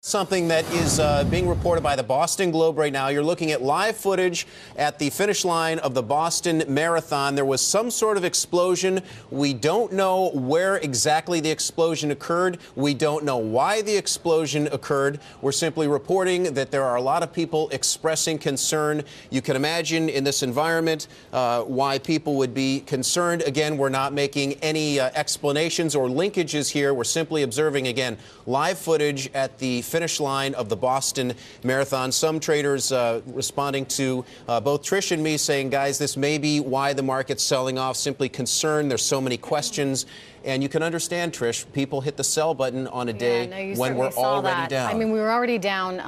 Something that is being reported by the Boston Globe right now. You're looking at live footage at the finish line of the Boston Marathon. There was some sort of explosion. We don't know where exactly the explosion occurred. We don't know why the explosion occurred. We're simply reporting that there are a lot of people expressing concern. You can imagine in this environment why people would be concerned. Again, we're not making any explanations or linkages here. We're simply observing, again, live footage at the finish line of the Boston Marathon. Some traders responding to both Trish and me saying, guys, this may be why the market's selling off, simply concerned. There's so many questions. And you can understand, Trish, people hit the sell button on a day when we're already down. I mean, we were already down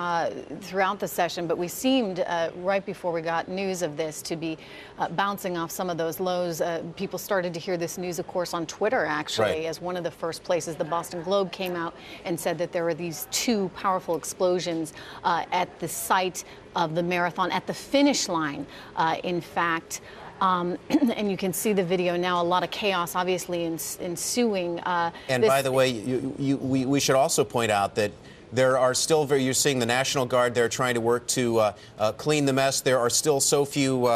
throughout the session, but we seemed, right before we got news of this, to be bouncing off some of those lows. People started to hear this news, of course, on Twitter, actually, as one of the first places. The Boston Globe came out and said that there were these two powerful explosions at the site of the marathon, at the finish line, in fact. And you can see the video now. A lot of chaos, obviously, ensuing. And by the way, we should also point out that there are still you're seeing the National Guard there trying to work to clean the mess. There are still so few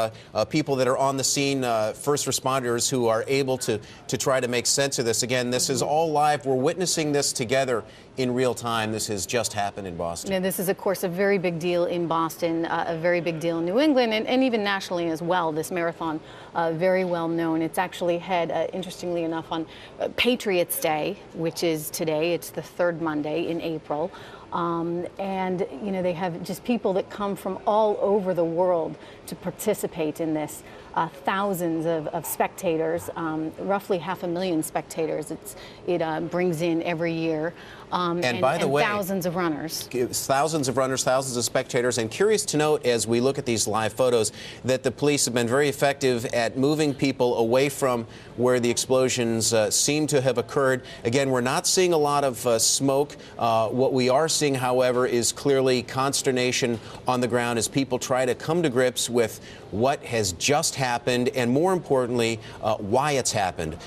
people that are on the scene, first responders, who are able to try to make sense of this. Again, this is all live. We're witnessing this together in real time. This has just happened in Boston. Now, this is, of course, a very big deal in Boston, a very big deal in New England, and even nationally as well. This marathon, very well known. It's actually had, interestingly enough, on Patriots Day, which is today. It's the third Monday in April. And, you know, they have just people that come from all over the world to participate in this. Thousands of spectators, roughly 500,000 spectators it brings in every year. And by the way, thousands of runners. Thousands of runners, thousands of spectators. And curious to note, as we look at these live photos, that the police have been very effective at moving people away from where the explosions seem to have occurred. Again, we're not seeing a lot of smoke. What we are seeing, however, is clearly consternation on the ground as people try to come to grips with what has just happened and, more importantly, why it's happened.